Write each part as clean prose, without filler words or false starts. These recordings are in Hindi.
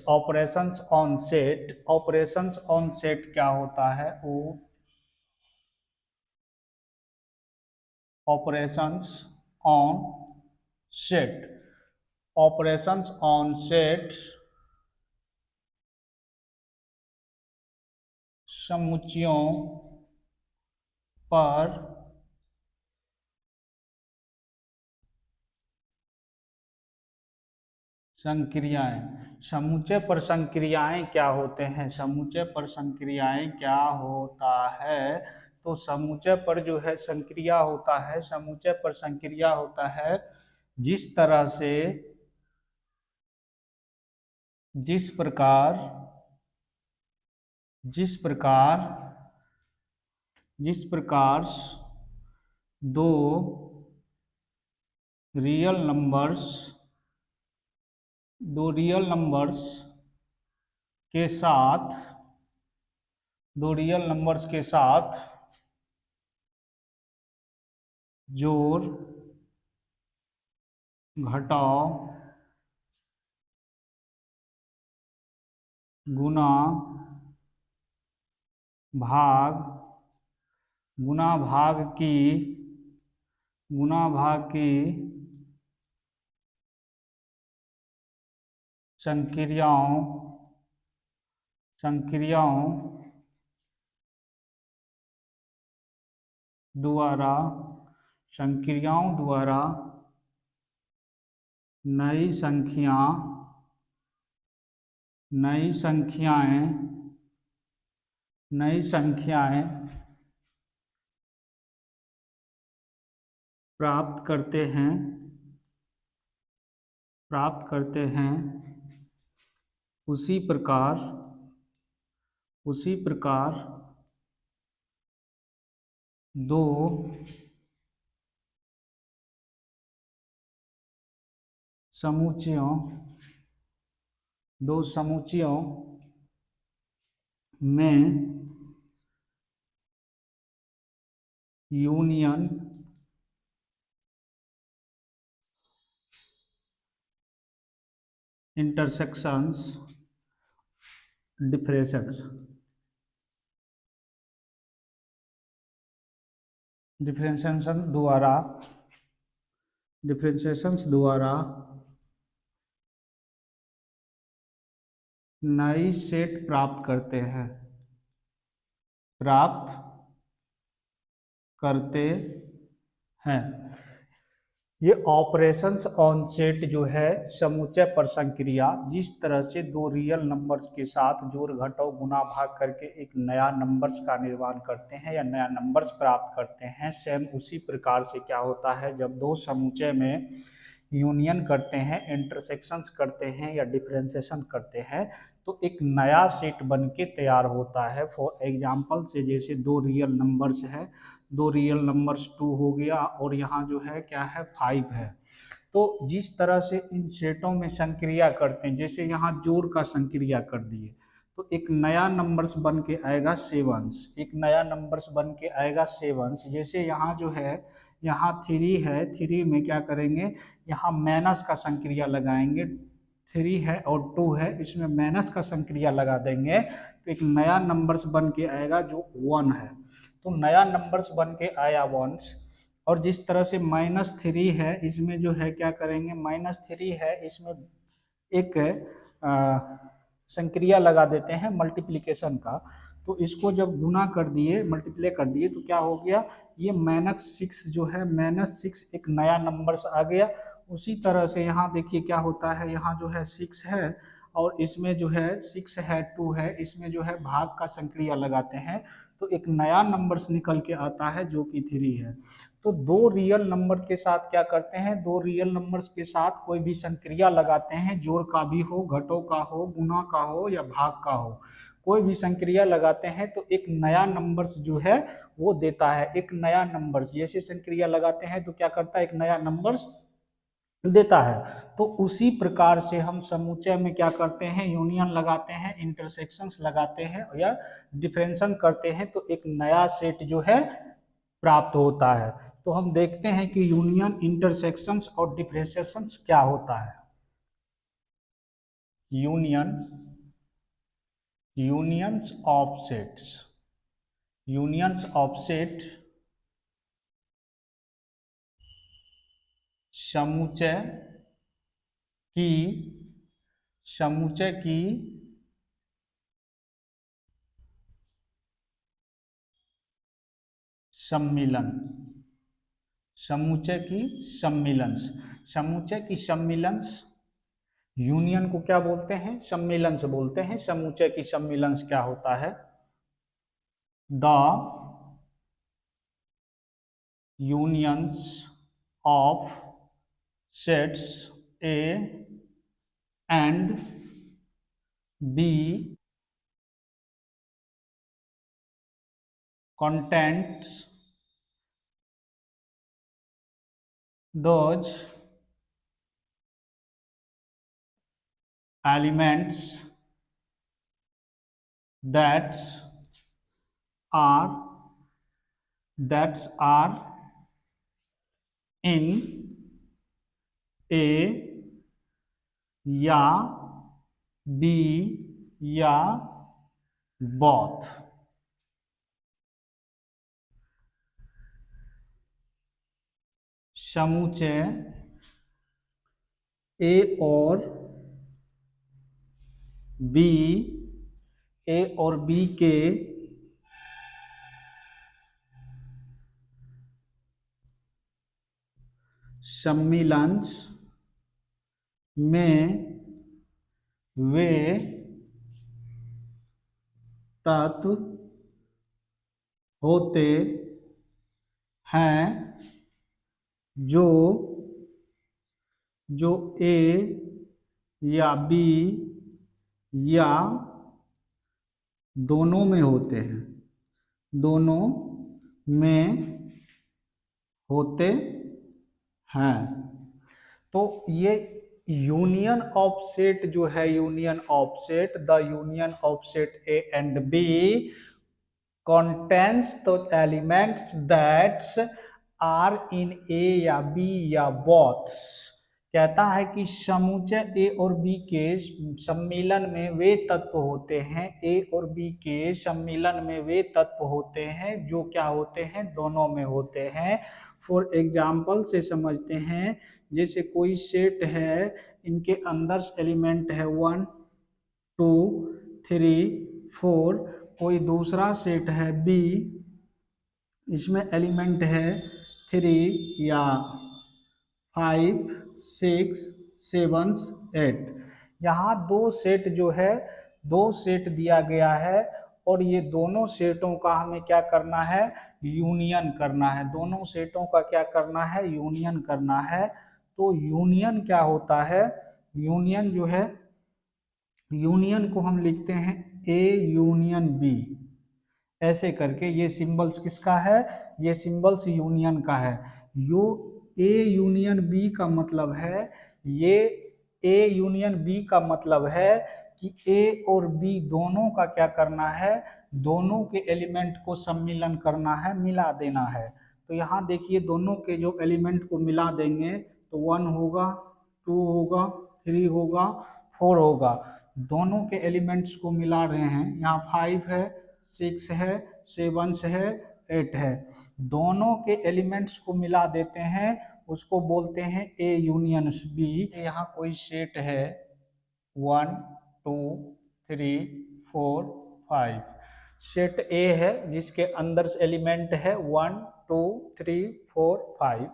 Operations on set, operations on set क्या होता है? वो operations on set, operations on set समुच्चयों पर संक्रियाएं, समुच्चय पर संक्रियाएं क्या होते हैं? समुच्चय पर संक्रियाएं क्या होता है? तो समुच्चय पर जो है संक्रिया होता है, समुच्चय पर संक्रिया होता है जिस तरह से, जिस प्रकार जिस प्रकार जिस प्रकार दो रियल नंबर्स के साथ, दो रियल नंबर्स के साथ जोड़, घटाव, गुना, भाग, गुना भाग की संक्रियाओं द्वारा नई संख्याएं प्राप्त करते हैं। उसी प्रकार दो समुच्चयों में यूनियन इंटरसेक्शंस डिफरेंशिएशन द्वारा नई सेट प्राप्त करते हैं। ये ऑपरेशंस ऑन सेट जो है समुच्चय पर संक्रिया, जिस तरह से दो रियल नंबर्स के साथ जोड़, घटाव, गुना, भाग करके एक नया नंबर्स का निर्माण करते हैं या नया नंबर्स प्राप्त करते हैं, सेम उसी प्रकार से क्या होता है जब दो समुच्चय में यूनियन करते हैं, इंटरसेक्शंस करते हैं या डिफरेंशिएशन करते हैं, तो एक नया सेट बन के तैयार होता है। फॉर एग्जाम्पल से जैसे दो रियल नंबर्स है, दो रियल नंबर्स 2 हो गया और यहाँ जो है क्या है 5 है। तो जिस तरह से इन सेटों में संक्रिया करते हैं, जैसे यहाँ जोड़ का संक्रिया कर दिए तो एक नया नंबर्स बन के आएगा 7, एक नया नंबर्स बन के आएगा 7। जैसे यहाँ जो है यहाँ 3 है, 3 में क्या करेंगे, यहाँ माइनस का संक्रिया लगाएंगे, 3 है और 2 है, इसमें माइनस का संक्रिया लगा देंगे तो एक नया नंबर्स बन के आएगा जो 1 है। तो नया नंबर्स बन के आया 1। और जिस तरह से -3 है, इसमें जो है क्या करेंगे, -3 है, इसमें एक संक्रिया लगा देते हैं मल्टीप्लिकेशन का, तो इसको जब गुना कर दिए, मल्टीप्लाई कर दिए तो क्या हो गया, ये -6 जो है, -6 एक नया नंबर्स आ गया। उसी तरह से यहाँ देखिए क्या होता है, यहाँ जो है 6 है और इसमें जो है 6 है, 2 है, इसमें जो है भाग का संक्रिया लगाते हैं तो एक नया नंबर्स निकल के आता है जो कि 3 है। तो दो रियल नंबर के साथ क्या करते हैं, दो रियल नंबर्स के साथ कोई भी संक्रिया लगाते हैं, जोड़ का भी हो, घटों का हो, गुना का हो या भाग का हो, कोई भी संक्रिया लगाते हैं तो एक नया नंबर्स जो है वो देता है। एक नया नंबर्स जैसे संक्रिया लगाते हैं तो क्या करता है, एक नया नंबर्स देता है। तो उसी प्रकार से हम समुच्चय में क्या करते हैं, यूनियन लगाते हैं, इंटरसेक्शंस लगाते हैं या डिफरेंशिएशन करते हैं तो एक नया सेट जो है प्राप्त होता है। तो हम देखते हैं कि यूनियन, इंटरसेक्शंस और डिफरेंशिएशंस क्या होता है। Union, unions of sets, unions of set समुच्चय की, समुच्चय की सम्मिलन, समुच्चय की सम्मिलंस, समुच्चय की सम्मिलंस, यूनियन को क्या बोलते हैं? सम्मिलंस बोलते हैं। समुच्चय की सम्मिलंस क्या होता है? The unions of sets A and B contains those elements that are in A या B या both। समुच्चय ए और बी, ए और बी के सम्मिलंस में वे तत्व होते हैं जो ए या बी या दोनों में होते हैं, दोनों में होते हैं। तो ये यूनियन ऑफ सेट जो है, union of set, the union of set A and B contains the elements that are in A या B या both। कहता है कि समुच्चय ए और बी के सम्मिलन में वे तत्व होते हैं, ए और बी के सम्मिलन में वे तत्व होते हैं जो क्या होते हैं? दोनों में होते हैं। फॉर एग्जाम्पल से समझते हैं, जैसे कोई सेट है, इनके अंदर एलिमेंट है 1 2 3 4, कोई दूसरा सेट है बी, इसमें एलिमेंट है 3 या 5 6 7 8। यहाँ दो सेट जो है, दो सेट दिया गया है और ये दोनों सेटों का हमें क्या करना है? यूनियन करना है। दोनों सेटों का क्या करना है? यूनियन करना है। तो यूनियन क्या होता है? यूनियन जो है, यूनियन को हम लिखते हैं ए यूनियन बी, ऐसे करके। ये सिंबल्स किसका है? ये सिंबल्स यूनियन का है। ए यूनियन बी का मतलब है, ये ए यूनियन बी का मतलब है कि ए और बी दोनों का क्या करना है? दोनों के एलिमेंट को सम्मिलन करना है, मिला देना है। तो यहाँ देखिए, दोनों के जो एलिमेंट को मिला देंगे तो 1 होगा, 2 होगा, 3 होगा, 4 होगा। दोनों के एलिमेंट्स को मिला रहे हैं, यहाँ 5 है, 6 है, 7 है, 8 है। दोनों के एलिमेंट्स को मिला देते हैं, उसको बोलते हैं ए यूनियन बी। यहाँ कोई सेट है 1 2 3 4 5, सेट ए है जिसके अंदर एलिमेंट है 1 2 3 4 5।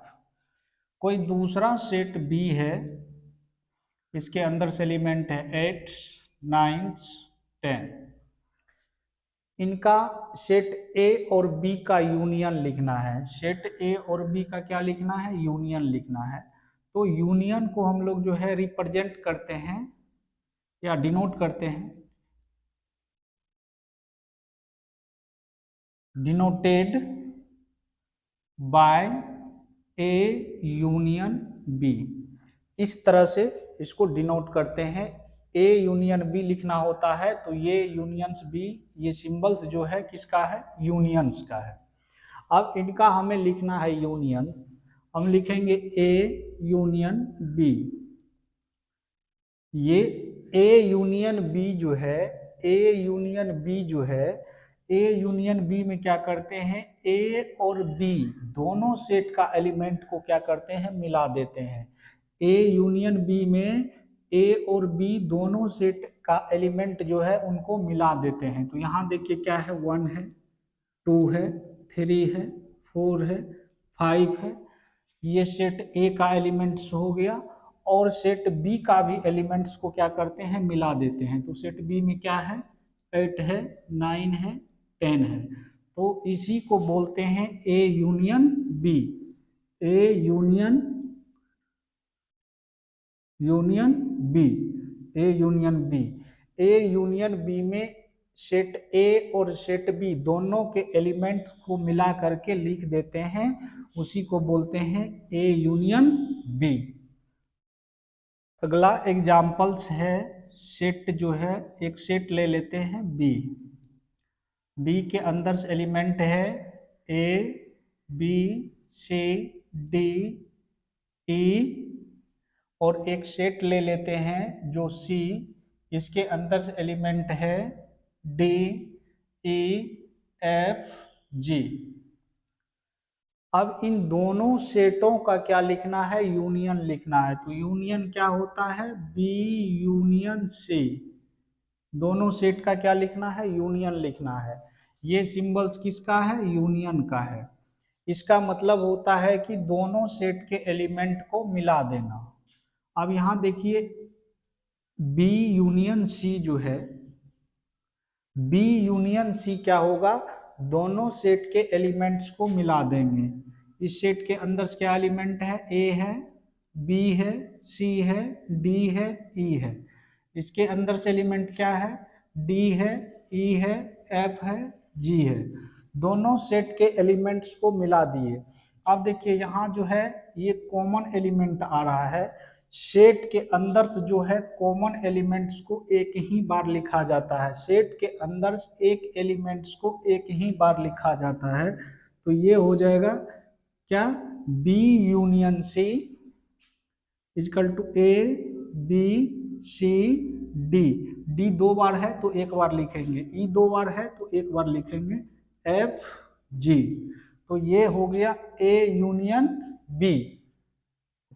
कोई दूसरा सेट बी है, इसके अंदर से एलिमेंट है 8 9 10। इनका सेट ए और बी का यूनियन लिखना है। सेट ए और बी का क्या लिखना है? यूनियन लिखना है। तो यूनियन को हम लोग जो है रिप्रेजेंट करते हैं या डिनोट करते हैं, denoted by A union B. इस तरह से इसको डिनोट करते हैं। ए यूनियन बी लिखना होता है, तो ये यूनियंस बी, ये सिंबल्स जो है किसका है? यूनियंस का है। अब इनका हमें लिखना है यूनियंस, हम लिखेंगे ए यूनियन बी। ये ए यूनियन बी जो है, ए यूनियन बी जो है, ए यूनियन बी में क्या करते हैं, ए और बी दोनों सेट का एलिमेंट को क्या करते हैं, मिला देते हैं। ए यूनियन बी में ए और बी दोनों सेट का एलिमेंट जो है उनको मिला देते हैं। तो यहाँ देखिए क्या है, 1 है, 2 है, 3 है, 4 है, 5 है। ये सेट ए का एलिमेंट्स हो गया और सेट बी का भी एलिमेंट्स को क्या करते हैं, मिला देते हैं। तो सेट बी में क्या है, 8 है, 9 है, 10 है। तो इसी को बोलते हैं A union B. A union B, A union B. A union B में सेट ए और सेट बी दोनों के एलिमेंट्स को मिला करके लिख देते हैं, उसी को बोलते हैं ए यूनियन बी। अगला एग्जाम्पल्स है, सेट जो है, एक सेट ले लेते हैं बी। बी के अंदर एलिमेंट है ए, बी, सी, डी, ई, और एक सेट ले लेते हैं जो सी, इसके अंदर एलिमेंट है डी, ई, एफ, जी। अब इन दोनों सेटों का क्या लिखना है, यूनियन लिखना है। तो यूनियन क्या होता है, बी यूनियन सी। दोनों सेट का क्या लिखना है, यूनियन लिखना है। ये सिंबल्स किसका है, यूनियन का है। इसका मतलब होता है कि दोनों सेट के एलिमेंट को मिला देना। अब यहां देखिए बी यूनियन सी जो है, बी यूनियन सी क्या होगा, दोनों सेट के एलिमेंट्स को मिला देंगे। इस सेट के अंदर क्या एलिमेंट है, ए है, बी है, सी है, डी है, ई है। इसके अंदर से एलिमेंट क्या है, डी है, ई है, एफ है, जी है। दोनों सेट के एलिमेंट्स को मिला दिए। अब देखिए यहाँ जो है ये कॉमन एलिमेंट आ रहा है। सेट के अंदर जो है कॉमन एलिमेंट्स को एक ही बार लिखा जाता है। सेट के अंदर एक एलिमेंट्स को एक ही बार लिखा जाता है। तो ये हो जाएगा क्या, B union C equal to A, B, C, D. D 2 बार है तो एक बार लिखेंगे, ई 2 बार है तो एक बार लिखेंगे, एफ, जी। तो ये हो गया ए यूनियन बी।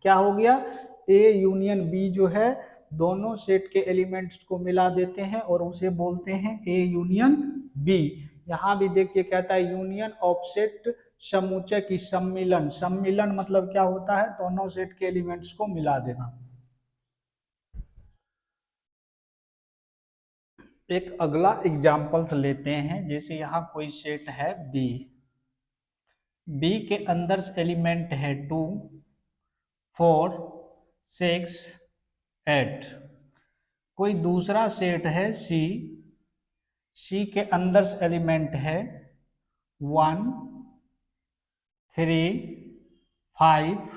क्या हो गया, ए यूनियन बी जो है दोनों सेट के एलिमेंट्स को मिला देते हैं और उसे बोलते हैं ए यूनियन बी। यहाँ भी देखिए कहता है यूनियन ऑफ सेट समूचे की सम्मिलन। सम्मिलन मतलब क्या होता है, दोनों सेट के एलिमेंट्स को मिला देना। एक अगला एग्जाम्पल्स लेते हैं, जैसे यहाँ कोई सेट है बी, बी के अंदर एलिमेंट है 2, 4, 6, 8। कोई दूसरा सेट है सी, सी के अंदर एलिमेंट है 1, 3, 5,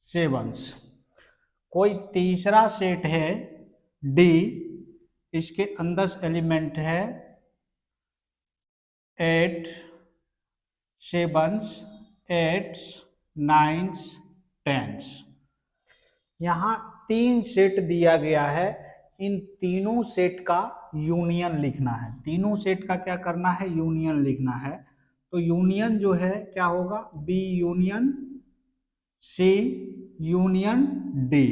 7। कोई तीसरा सेट है डी, इसके अंदर एलिमेंट है 8, 7, 8, 9, 10। यहाँ 3 सेट दिया गया है, इन तीनों सेट का यूनियन लिखना है। तीनों सेट का क्या करना है, यूनियन लिखना है। तो यूनियन जो है क्या होगा, B union C union D.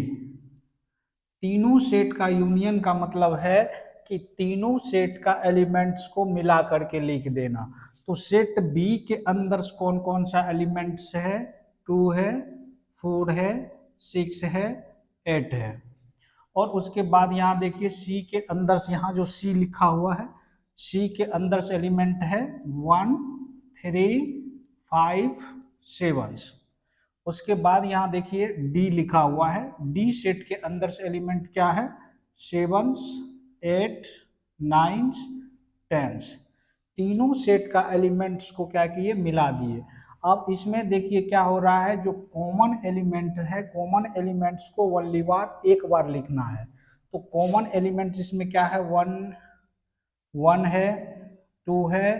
तीनों सेट का यूनियन का मतलब है कि तीनों सेट का एलिमेंट्स को मिला करके लिख देना। तो सेट बी के अंदर कौन कौन सा एलिमेंट्स है, 2 है, 4 है, 6 है, 8 है। और उसके बाद यहाँ देखिए सी के अंदर से, यहाँ जो सी लिखा हुआ है, सी के अंदर से एलिमेंट है 1, 3, 5, 7। उसके बाद यहाँ देखिए डी लिखा हुआ है, डी सेट के अंदर से एलिमेंट क्या है, 7, 8, 9, 10। तीनों सेट का एलिमेंट्स को क्या किए, मिला दिए। अब इसमें देखिए क्या हो रहा है, जो कॉमन एलिमेंट है, कॉमन एलिमेंट्स को ओनली बार एक बार लिखना है। तो कॉमन एलिमेंट इसमें क्या है, 1 है, 2 है,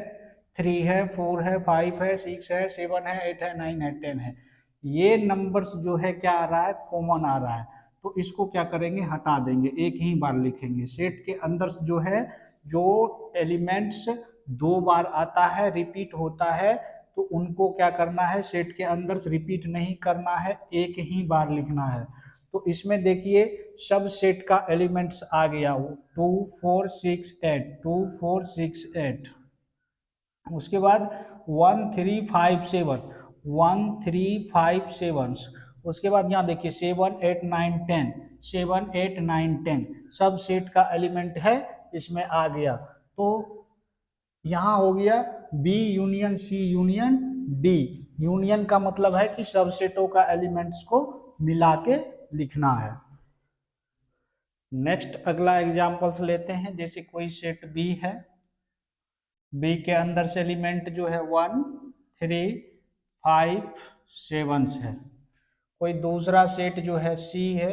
3 है, 4 है, 5 है, 6 है, 7 है, 8 है, 9 है, 10 है। ये नंबर्स जो है क्या आ रहा है, कॉमन आ रहा है। तो इसको क्या करेंगे, हटा देंगे, एक ही बार लिखेंगे। सेट के अंदर जो है, जो एलिमेंट्स दो बार आता है, रिपीट होता है, तो उनको क्या करना है, सेट के अंदर रिपीट नहीं करना है, एक ही बार लिखना है। तो इसमें देखिए सब सेट का एलिमेंट्स आ गया, वो 2 4 6 8, 2 4 6 8। उसके बाद 1 3 5 7, 1 3 5 7। उसके बाद यहाँ देखिए 7 8 9 10, 7 8 9 10 सब सेट का एलिमेंट है, इसमें आ गया। तो यहाँ हो गया B union C union D. Union का मतलब है कि सब सेटों का एलिमेंट्स को मिला के लिखना है। नेक्स्ट अगला एग्जांपल्स लेते हैं। जैसे कोई सेट बी है, बी के अंदर से एलिमेंट जो है 1 3 5 7 है। कोई दूसरा सेट जो है सी है,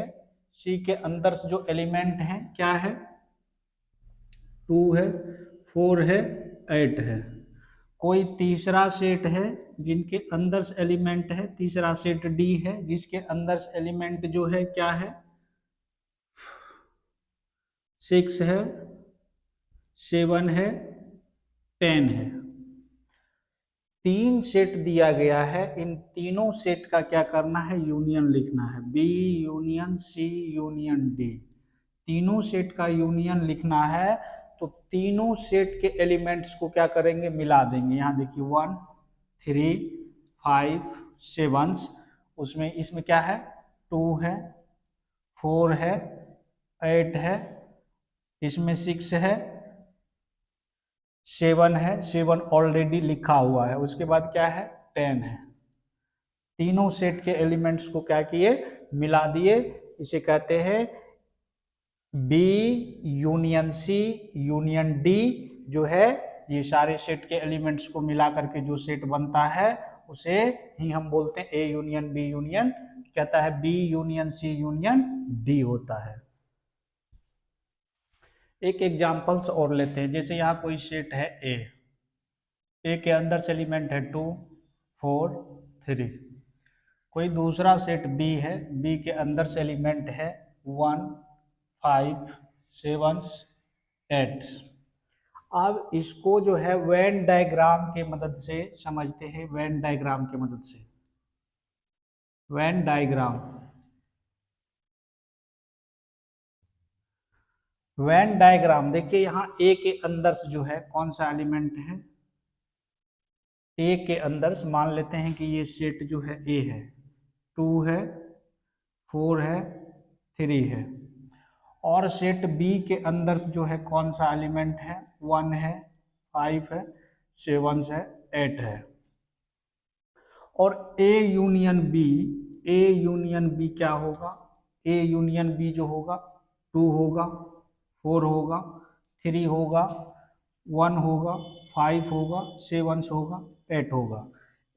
सी के अंदर जो एलिमेंट है क्या है, 2 है, 4 है, 8 है। कोई तीसरा सेट है जिनके अंदर एलिमेंट है, तीसरा सेट डी है, जिसके अंदर एलिमेंट जो है क्या है, 6 है, 7 है, 10 है। तीन सेट दिया गया है, इन तीनों सेट का क्या करना है, यूनियन लिखना है। B union C union D, तीनों सेट का यूनियन लिखना है। तो तीनों सेट के एलिमेंट्स को क्या करेंगे, मिला देंगे। यहाँ देखिए 1 3 5 7, उसमें इसमें क्या है, 2 है, 4 है, 8 है, इसमें 6 है, 7 है, 7 ऑलरेडी लिखा हुआ है। उसके बाद क्या है, 10 है। तीनों सेट के एलिमेंट्स को क्या किए, मिला दिए। इसे कहते हैं B union C union D. जो है ये सारे सेट के एलिमेंट्स को मिला करके जो सेट बनता है उसे ही हम बोलते हैं ए यूनियन बी यूनियन, कहता है B union C union D होता है। एक एग्जांपल्स और लेते हैं। जैसे यहाँ कोई सेट है ए के अंदर से एलिमेंट है 2 4 3। कोई दूसरा सेट बी है, बी के अंदर से एलिमेंट है 1 5 7 8। अब इसको जो है वेन डायग्राम के मदद से समझते हैं, वेन डायग्राम के मदद से। वेन डायग्राम, वेन डायग्राम देखिए यहाँ ए के अंदर से जो है कौन सा एलिमेंट है, ए के अंदर से मान लेते हैं कि ये सेट जो है ए है, 2 है, 4 है, 3 है। और सेट बी के अंदर जो है कौन सा एलिमेंट है, 1 है, 5 है, 7 है, 8 है। और A union B, A union B क्या होगा, ए यूनियन बी जो होगा 2 होगा, 4 होगा, 3 होगा, 1 होगा, 5 होगा, 7 होगा, 8 होगा।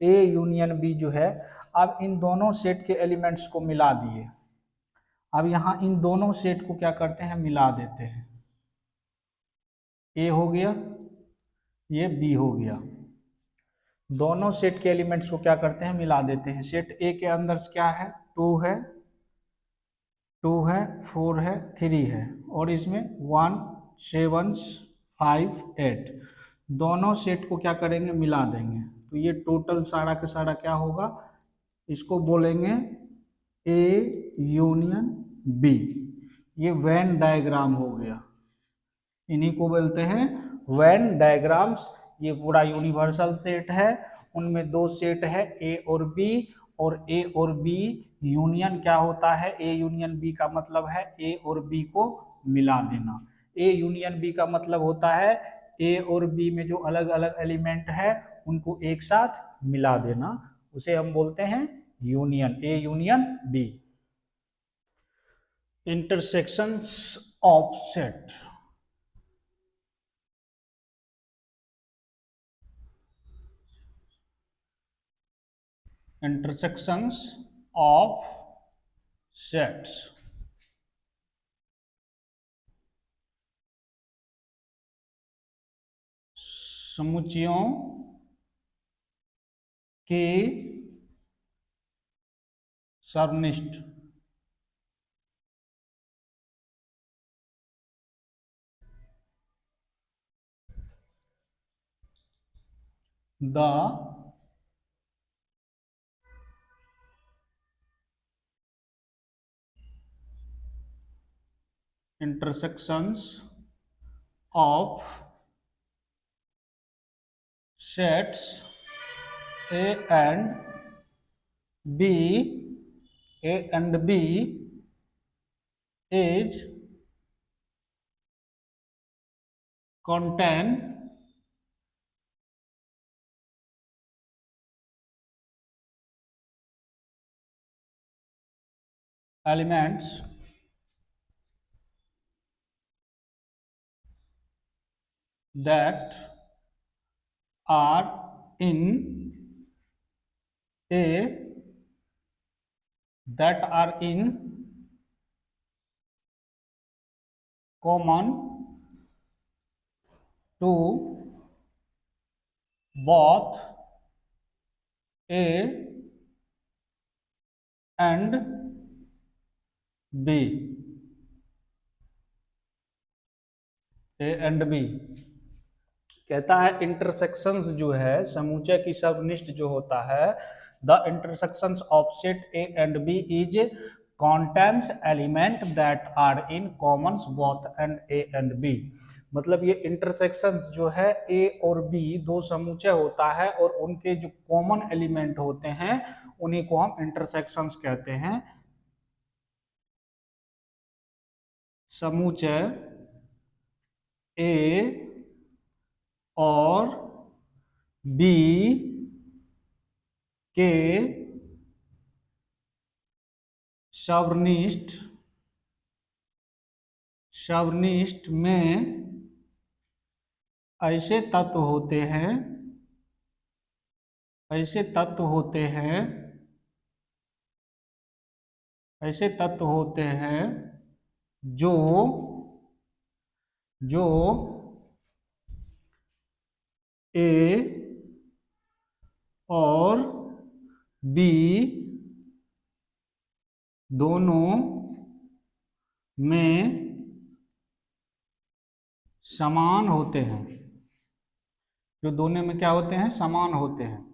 ए यूनियन बी जो है, अब इन दोनों सेट के एलिमेंट्स को मिला दिए। अब यहाँ इन दोनों सेट को क्या करते हैं, मिला देते हैं। ए हो गया, ये बी हो गया। दोनों सेट के एलिमेंट्स को क्या करते हैं, मिला देते हैं। सेट ए के अंदर क्या है, 2 है, 4 है, 3 है, और इसमें 1 7 5 8। दोनों सेट को क्या करेंगे, मिला देंगे। तो ये टोटल सारा का सारा क्या होगा, इसको बोलेंगे ए यूनियन बी। ये वेन डायग्राम हो गया, इन्हीं को बोलते हैं वेन डायग्राम्स। ये पूरा यूनिवर्सल सेट है, उनमें दो सेट है ए और बी। और ए और बी यूनियन क्या होता है, ए यूनियन बी का मतलब है ए और बी को मिला देना। ए यूनियन बी का मतलब होता है ए और बी में जो अलग अलग एलिमेंट है उनको एक साथ मिला देना, उसे हम बोलते हैं union, A union B. Intersections of set, intersections of sets। समुच्चयों के सर्वनिष्ठ the intersections of sets A and B is contain elements that are in A that are in common to both A and B. A and B कहता है इंटरसेक्शंस जो है समुच्चय की सर्वनिष्ठ जो होता है the intersections of set A and B is contains element that are in commons both and A and B। मतलब ये इंटरसेक्शंस जो है A और B दो समुच्चय होता है और उनके जो कॉमन एलिमेंट होते हैं उन्हीं को हम इंटरसेक्शंस कहते हैं। समुच्चय A और B के सर्वनिष्ठ में ऐसे तत्व होते हैं जो A और B दोनों में समान होते हैं, जो दोनों में क्या होते हैं, समान होते हैं।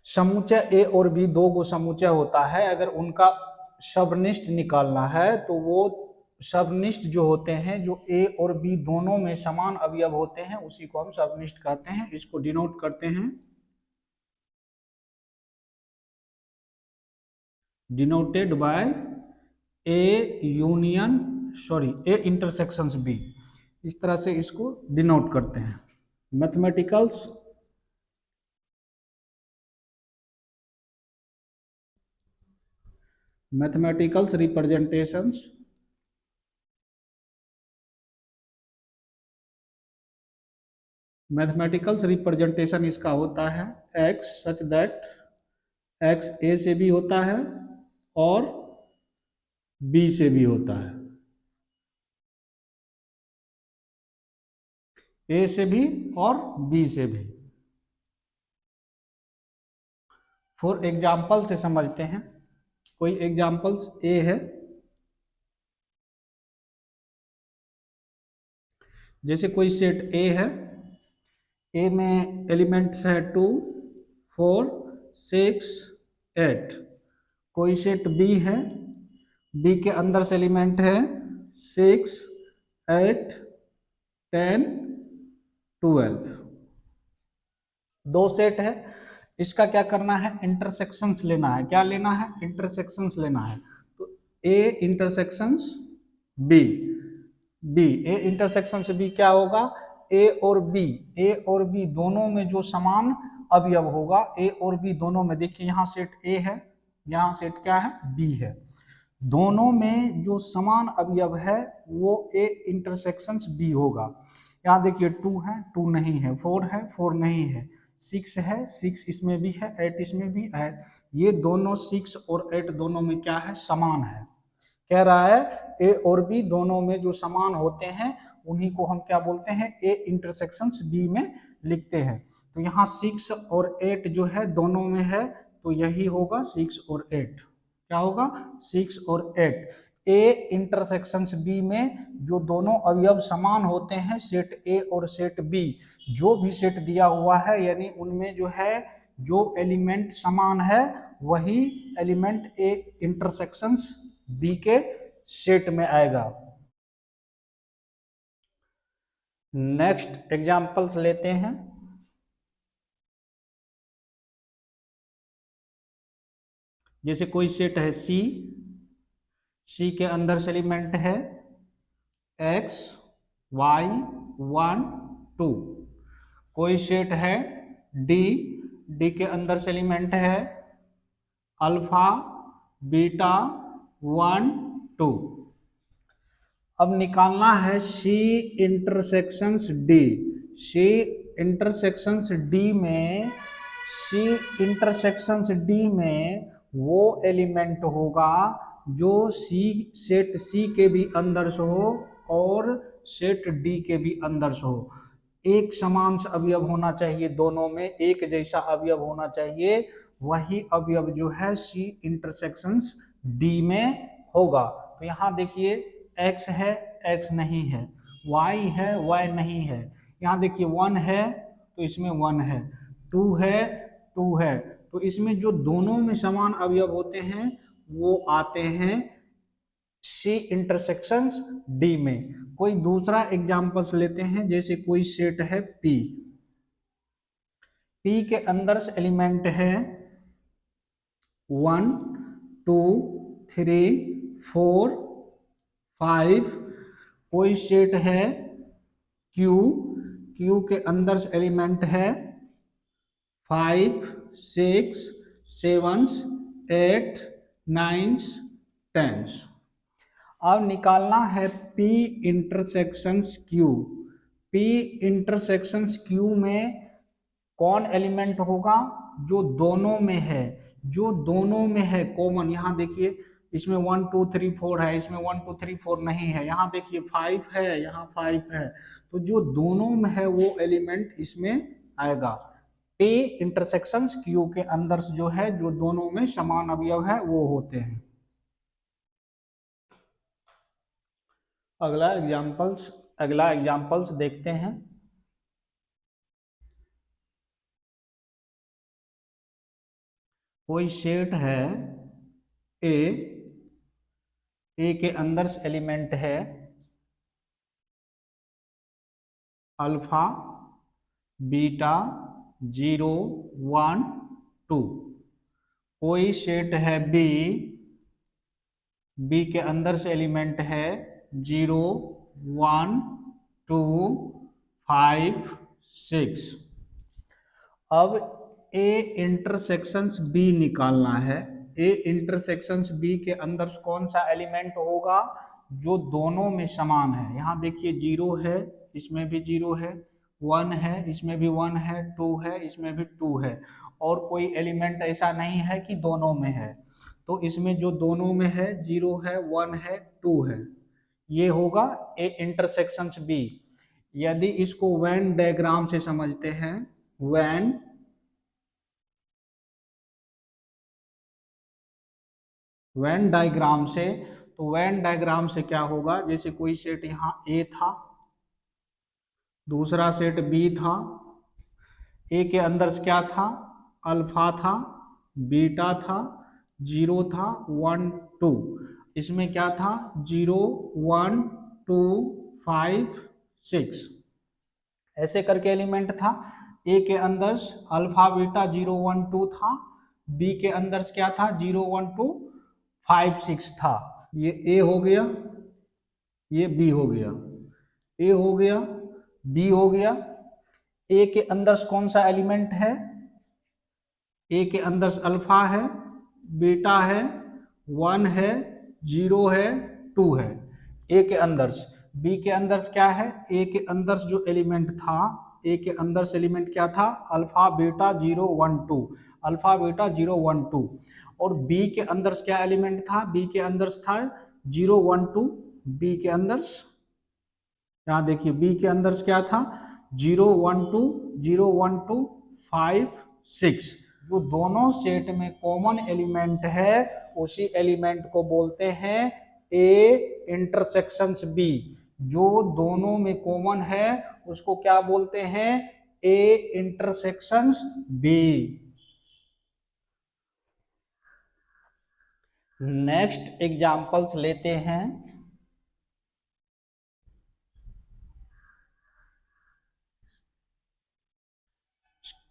समुच्चय ए और बी दो गो समुच्चय होता है, अगर उनका सर्वनिष्ठ निकालना है तो वो सर्वनिष्ठ जो होते हैं जो ए और बी दोनों में समान अवयव होते हैं उसी को हम सर्वनिष्ठ कहते हैं। इसको डिनोट करते हैं, denoted by A intersections B. इस तरह से इसको डिनोट करते हैं। मैथमेटिकल्स रिप्रेजेंटेशन इसका होता है x such that x a से भी होता है और b से भी होता है, a से भी और b से भी। फॉर एग्जाम्पल से समझते हैं, कोई एग्जाम्पल्स ए है, जैसे कोई सेट ए है, ए में एलिमेंट्स है 2 4 6 8। कोई सेट बी है, बी के अंदर से एलिमेंट है 6 8 10 12। दो सेट है, इसका क्या करना है, इंटरसेक्शंस लेना है। क्या लेना है, इंटरसेक्शंस लेना है। तो ए इंटरसेक्शंस बी, ए इंटरसेक्शंस बी क्या होगा, ए और बी दोनों में जो समान अवयव होगा, ए और बी दोनों में, देखिए यहाँ सेट ए है, यहाँ सेट क्या है, बी है, दोनों में जो समान अवयव है वो ए इंटरसेक्शंस बी होगा। यहाँ देखिए 2 है, 2 नहीं है, 4 है, 4 नहीं है, 6 है, 6 इसमें भी है, 8 इसमें भी है। ये दोनों 6 और 8 दोनों में क्या है, समान है। कह रहा है ए और बी दोनों में जो समान होते हैं उन्हीं को हम क्या बोलते हैं, ए इंटरसेक्शंस बी में लिखते हैं। तो यहाँ 6 और 8 जो है दोनों में है, तो यही होगा 6 और 8। क्या होगा, 6 और 8। ए इंटरसेक्शंस बी में जो दोनों अवयव समान होते हैं सेट ए और सेट बी, जो भी सेट दिया हुआ है यानी उनमें जो है जो एलिमेंट समान है वही एलिमेंट ए इंटरसेक्शंस बी के सेट में आएगा। नेक्स्ट एग्जांपल्स लेते हैं। जैसे कोई सेट है सी, सी के अंदर से एलिमेंट है एक्स वाई 1 2। कोई सेट है डी, डी के अंदर से एलिमेंट है अल्फा बीटा 1 2। अब निकालना है सी इंटरसेक्शंस डी। सी इंटरसेक्शंस डी में, सी इंटरसेक्शंस डी में वो एलिमेंट होगा जो सी सेट सी के भी अंदर से हो और सेट डी के भी अंदर से हो। एक समान अवयव होना चाहिए, दोनों में एक जैसा अवयव होना चाहिए, वही अवयव जो है सी इंटरसेक्शंस डी में होगा। तो यहाँ देखिए x है x नहीं है, y है y नहीं है, यहाँ देखिए 1 है तो इसमें 1 है, 2 है 2 है। तो इसमें जो दोनों में समान अवयव होते हैं वो आते हैं सी इंटरसेक्शंस डी में। कोई दूसरा एग्जांपल्स लेते हैं। जैसे कोई सेट है P, P के अंदर से एलिमेंट है 1 2 3 4 5। कोई सेट है Q, Q के अंदर से एलिमेंट है 5 6 7 8 9 10। अब निकालना है P intersections Q। P intersections Q में कौन एलिमेंट होगा जो दोनों में है, जो दोनों में है कॉमन। यहाँ देखिए इसमें 1 2 3 4 है, इसमें 1 2 3 4 नहीं है, यहाँ देखिए 5 है, यहाँ 5 है। तो जो दोनों में है वो एलिमेंट इसमें आएगा। P इंटरसेक्शंस Q के अंदर जो है जो दोनों में समान अवयव है वो होते हैं। अगला एग्जांपल्स देखते हैं। कोई सेट है ए, ए के अंदर से एलिमेंट है अल्फा बीटा 0 1 2। कोई सेट है बी, बी के अंदर से एलिमेंट है 0 1 2 5 6। अब ए इंटरसेक्शंस बी निकालना है। ए इंटरसेक्शंस बी के अंदर कौन सा एलिमेंट होगा जो दोनों में समान है। यहाँ देखिए 0 है, इसमें भी 0 है, 1 है, इसमें भी 1 है, 2 है, इसमें भी 2 है, और कोई एलिमेंट ऐसा नहीं है कि दोनों में है। तो इसमें जो दोनों में है 0 है 1 है 2 है, ये होगा ए इंटरसेक्शंस बी। यदि इसको वेन डायग्राम से समझते हैं, वेन डायग्राम से, तो वेन डायग्राम से क्या होगा, जैसे कोई सेट यहाँ ए था, दूसरा सेट बी था। ए के अंदर क्या था, अल्फा था, बीटा था, 0 था, 1 2। इसमें क्या था 0 1 2 5 6, ऐसे करके एलिमेंट था। ए के अंदर अल्फा बीटा 0 1 2 था, बी के अंदर क्या था 0 1 2 5 6 था। ये ए हो गया, ये बी हो गया, ए हो गया, बी हो गया। ए के अंदर कौन सा एलिमेंट है, ए के अंदर अल्फा है, बीटा है, 1 है, 0 है, 2 है ए के अंदर। बी के अंदर क्या है, ए के अंदर जो एलिमेंट था, ए के अंदर एलिमेंट क्या था, अल्फा बीटा 0 1 2, अल्फा बीटा 0 1 2। और बी के अंदर क्या एलिमेंट था, बी के अंदर था 0 1 2। बी के अंदर यहाँ देखिए बी के अंदर क्या था 0 1 2 0 1 2 5 6। जो दोनों सेट में कॉमन एलिमेंट है उसी एलिमेंट को बोलते हैं ए इंटरसेक्शंस बी, जो दोनों में कॉमन है उसको क्या बोलते हैं, A intersections B. Next examples लेते हैं।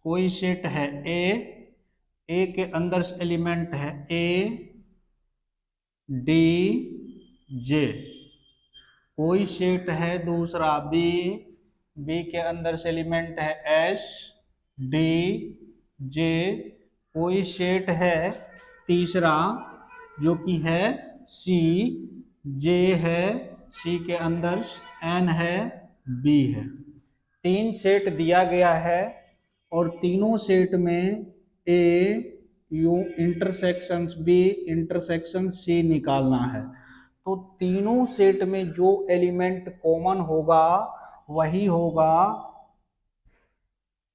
कोई सेट है ए के अंदर एलिमेंट है ए डी जे। कोई सेट है दूसरा बी के अंदर से एलिमेंट है एस डी जे। कोई सेट है तीसरा जो कि है सी, जे है, सी के अंदर एन है, बी है। तीन सेट दिया गया है और तीनों सेट में A U intersection B intersection C निकालना है। तो तीनों सेट में जो एलिमेंट कॉमन होगा वही होगा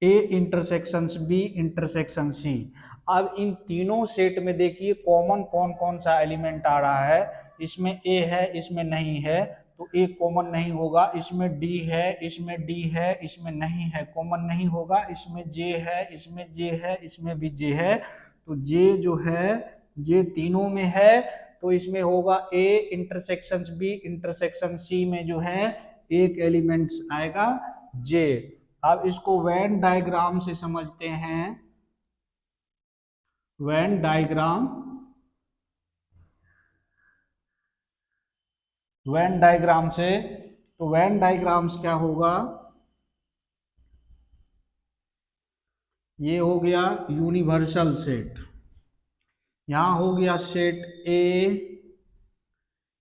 A intersection B intersection C. अब इन तीनों सेट में देखिए कॉमन कौन कौन सा एलिमेंट आ रहा है। इसमें ए है, इसमें नहीं है, तो ए कॉमन नहीं होगा। इसमें डी है, इसमें डी है, इसमें नहीं है, कॉमन नहीं होगा। इसमें जे है, इसमें जे है, इसमें भी जे है। तो जे जो है, जे तीनों में है, तो इसमें होगा A intersection B intersection C में जो है एक एलिमेंट्स आएगा जे। अब इसको वेन डायग्राम से समझते हैं। वेन डायग्राम, वेन डायग्राम से, तो वेन डायग्राम्स क्या होगा, ये हो गया यूनिवर्सल सेट। यहां हो गया सेट ए,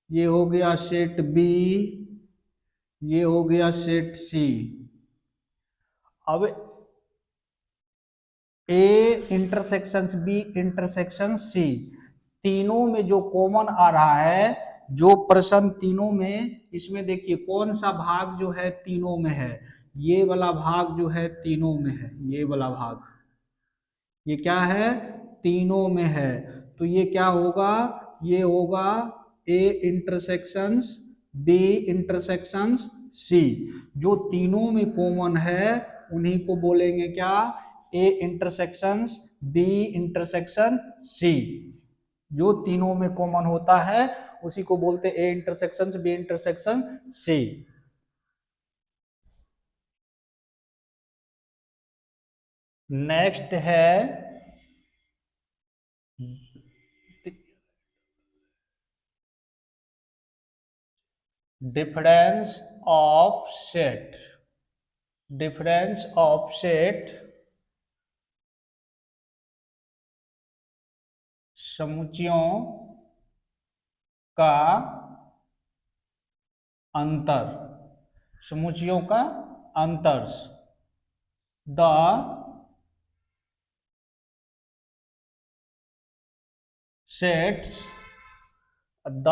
ये हो गया सेट बी, ये हो गया सेट सी। अब A intersection B intersection C, तीनों में जो कॉमन आ रहा है, जो प्रश्न तीनों में, इसमें देखिए कौन सा भाग जो है तीनों में है, ये वाला भाग जो है तीनों में है, ये वाला भाग, ये क्या है, तीनों में है। तो ये क्या होगा, ये होगा ए इंटरसेक्शंस बी इंटरसेक्शंस सी। जो तीनों में कॉमन है उन्हीं को बोलेंगे क्या, ए इंटरसेक्शंस बी इंटरसेक्शन सी। जो तीनों में कॉमन होता है उसी को बोलते हैं A intersections B intersection C. Next है difference of set. Difference of set समुच्चयों का अंतर, समुच्चयों का अंतर। The sets, the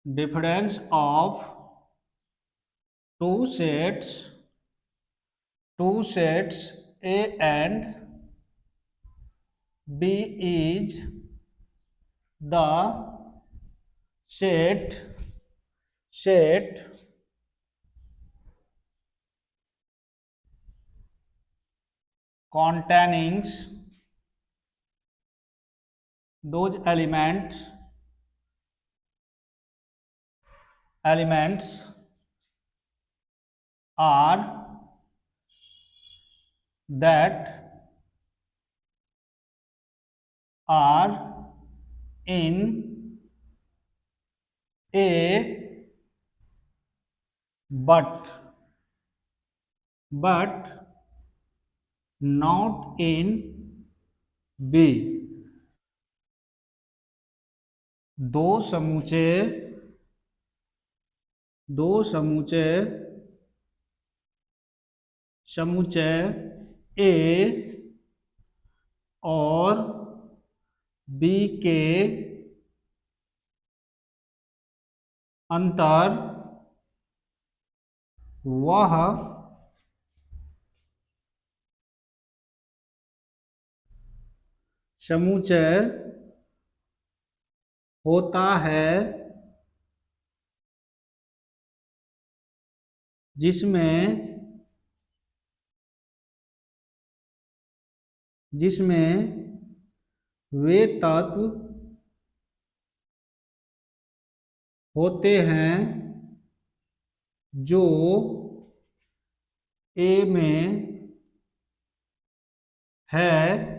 difference of two sets A and B is the set containing those elements are that are in A but not in B। दो समूचे, दो समूचे, समुच्चय ए और बी के अंतर वह समुच्चय होता है जिसमें वे तत्व होते हैं जो ए में है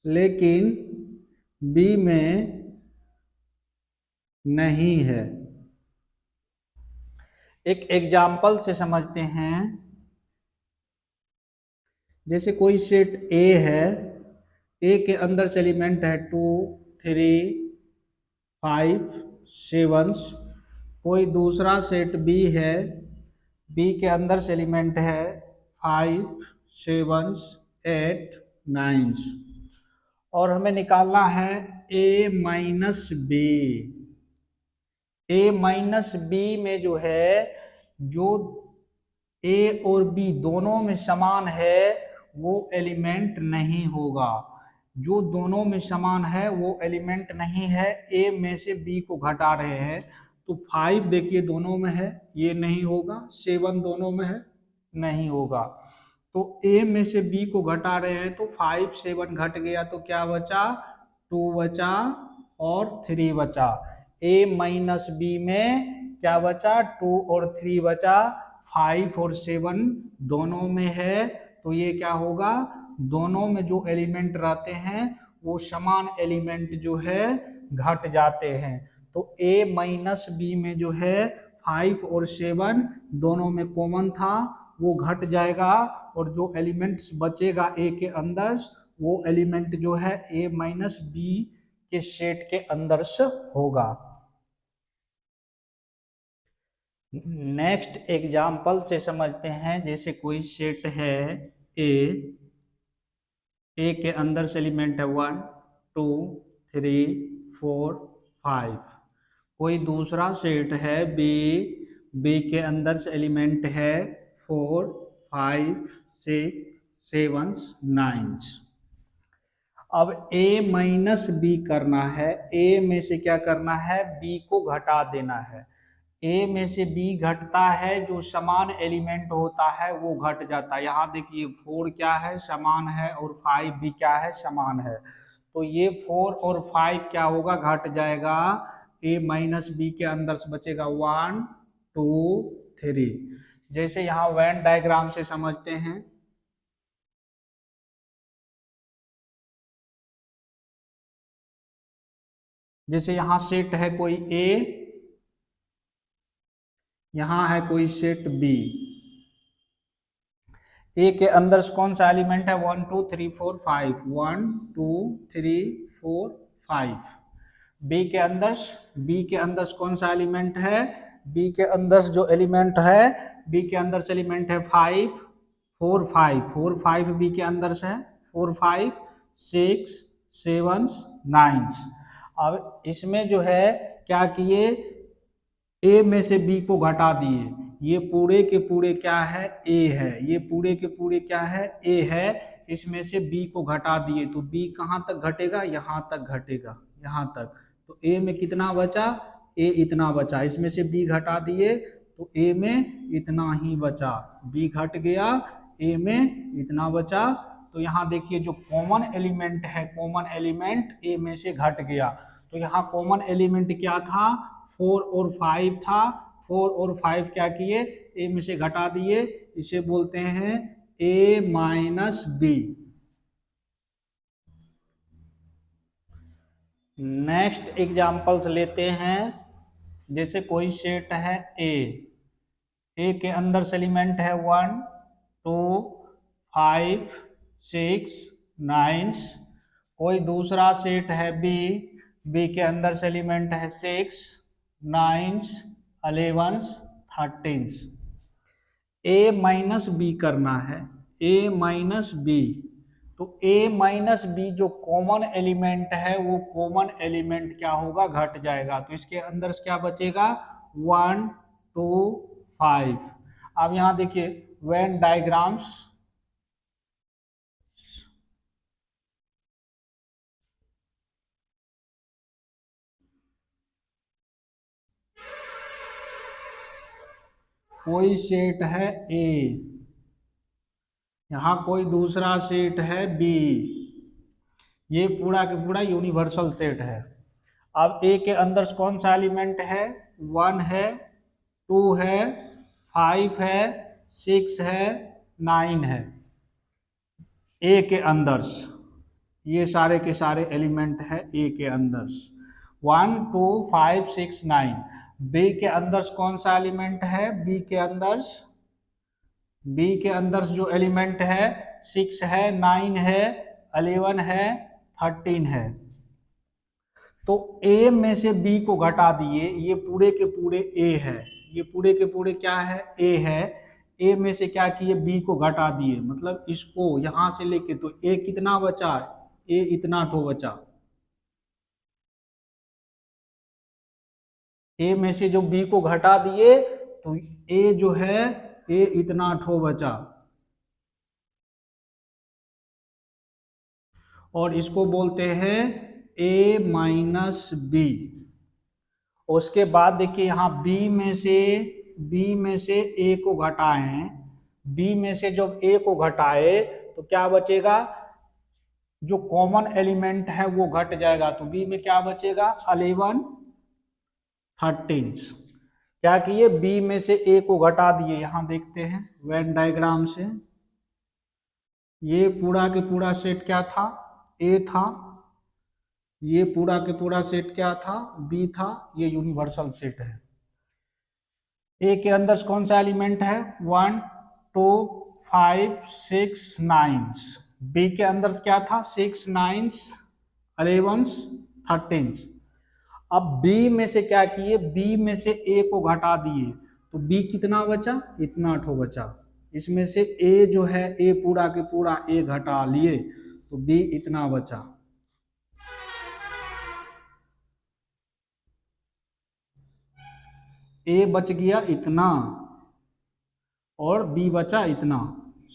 लेकिन बी में नहीं है। एक एग्जाम्पल से समझते हैं। जैसे कोई सेट ए है, ए के अंदर से एलिमेंट है 2, 3, 5, 7। कोई दूसरा सेट बी है, बी के अंदर से एलिमेंट है 5, 7, 8, 9 और हमें निकालना है ए माइनस बी। ए माइनस बी में जो है, जो ए और बी दोनों में समान है वो एलिमेंट नहीं होगा। जो दोनों में समान है वो एलिमेंट नहीं है। ए में से बी को घटा रहे हैं तो 5 देखिए दोनों में है, ये नहीं होगा। 7 दोनों में है, नहीं होगा। तो ए में से बी को घटा रहे हैं तो 5, 7 घट गया तो क्या बचा? 2 बचा और 3 बचा। ए माइनस बी में क्या बचा? 2 और 3 बचा। 5 और 7 दोनों में है तो ये क्या होगा? दोनों में जो एलिमेंट रहते हैं वो समान एलिमेंट जो है घट जाते हैं। तो a माइनस बी में जो है 5 और 7 दोनों में कॉमन था, वो घट जाएगा और जो एलिमेंट्स बचेगा a के अंदर वो एलिमेंट जो है a माइनस बी के सेट के अंदर से होगा। नेक्स्ट एग्जाम्पल से समझते हैं। जैसे कोई सेट है ए के अंदर से एलिमेंट है 1, 2, 3, 4, 5। कोई दूसरा सेट है बी के अंदर से एलिमेंट है 4, 5, 6, 7, 9। अब a माइनस बी करना है। a में से क्या करना है? b को घटा देना है। a में से b घटता है, जो समान एलिमेंट होता है वो घट जाता है। यहाँ देखिए 4 क्या है? समान है और 5 भी क्या है? समान है। तो ये 4 और 5 क्या होगा? घट जाएगा। a माइनस बी के अंदर से बचेगा 1, 2, 3। जैसे यहाँ वेन डायग्राम से समझते हैं। जैसे यहाँ सेट है कोई a, यहाँ है कोई सेट बी। ए के अंदर कौन सा एलिमेंट है? 1, 2, 3, 4, 5। 1, 2, 3, 4, 5। बी के अंदर कौन सा एलिमेंट है? बी के अंदर जो एलिमेंट है, बी के अंदर से एलिमेंट है 5, 4, 5। 4, 5 बी के अंदर से है। 4, 5, 6, 7, 9। अब इसमें जो है क्या किए? ए में से बी को घटा दिए। ये पूरे के पूरे क्या है? ए है। ये पूरे के पूरे क्या है? ए है। इसमें से बी को घटा दिए तो बी कहाँ तक घटेगा? यहाँ तक घटेगा, यहाँ तक। तो ए में कितना बचा? ए इतना बचा। इसमें से बी घटा दिए तो ए में इतना ही बचा। बी घट गया, ए में इतना बचा। तो यहाँ देखिए जो कॉमन एलिमेंट है, कॉमन एलिमेंट ए में से घट गया। तो यहाँ कॉमन एलिमेंट क्या था? 4 और 5 था। 4 और 5 क्या किए? ए में से घटा दिए। इसे बोलते हैं a minus B. Next examples लेते हैं। जैसे कोई सेट है ए के अंदर से एलिमेंट है 1, 2, 5, 6, 9। कोई दूसरा सेट है बी के अंदर से एलिमेंट है 6, 9, 11, 13। a माइनस बी करना है। a माइनस बी, तो a माइनस बी जो कॉमन एलिमेंट है वो कॉमन एलिमेंट क्या होगा? घट जाएगा। तो इसके अंदर क्या बचेगा? 1, 2, 5। अब यहाँ देखिए वेन डायग्राम्स कोई सेट है ए, यहां कोई दूसरा सेट है बी, ये पूरा के पूरा यूनिवर्सल सेट है। अब ए के अंदर कौन सा एलिमेंट है, 1 है, 2 है, 5 है, 6 है, 9 है। ए के अंदर ये सारे के सारे एलिमेंट है ए के अंदर, 1 2 5 6 9। बी के अंदर कौन सा एलिमेंट है, बी के अंदर जो एलिमेंट है 6 है, 9 है, 11 है, 13 है। तो ए में से बी को घटा दिए, ये पूरे के पूरे ए है, ये पूरे के पूरे क्या है, ए है। ए में से क्या किए, बी को घटा दिए, मतलब इसको यहां से लेके, तो ए कितना बचा, ए इतना ठो बचा। ए में से जो बी को घटा दिए तो ए जो है, ए इतना ठो बचा। और इसको बोलते हैं ए माइनस बी। उसके बाद देखिए यहाँ बी में से ए को घटाएं, बी में से जब ए को घटाए तो क्या बचेगा, जो कॉमन एलिमेंट है वो घट जाएगा, तो बी में क्या बचेगा, 11 13। क्या किए, बी में से ए को घटा दिए, यहां देखते हैं वेन डायग्राम से, ये पूरा के पूरा सेट क्या था, ए था, ये पूरा के पूरा सेट क्या था, बी था, ये यूनिवर्सल सेट है। ए के अंदर कौन सा एलिमेंट है, 1 2 5 6 9। बी के अंदर क्या था, 6 9 11 13। अब बी में से क्या किए, बी में से ए को घटा दिए, तो बी कितना बचा, इतना ठो बचा। इसमें से ए जो है, ए पूरा के पूरा ए घटा लिए, तो बी इतना बचा। ए बच गया इतना और बी बचा इतना,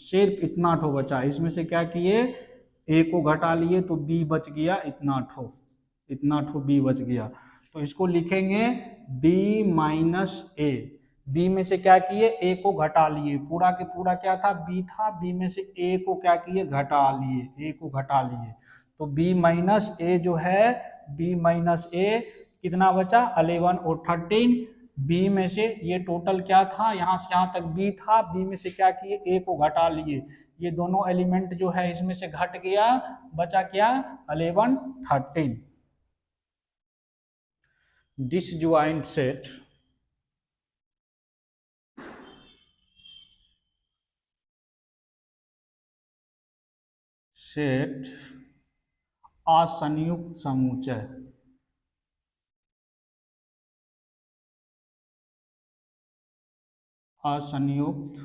सिर्फ इतना ठो बचा। इसमें से क्या किए, ए को घटा लिए तो बी बच गया इतना ठो, इतना ठो बी बच गया। तो इसको लिखेंगे b माइनस ए। बी में से क्या किए, ए को घटा लिए, पूरा के पूरा क्या था, बी था, बी में से ए को क्या किए, घटा लिए, ए को घटा लिए, तो b माइनस ए जो है, b माइनस ए कितना बचा, 11 और 13। बी में से ये टोटल क्या था, यहां से यहां तक बी था, बी में से क्या किए, ए को घटा लिए, ये दोनों एलिमेंट जो है इसमें से घट गया, बचा क्या, 11 13। डिसजॉइंट सेट असंयुक्त समुच्चय, असंयुक्त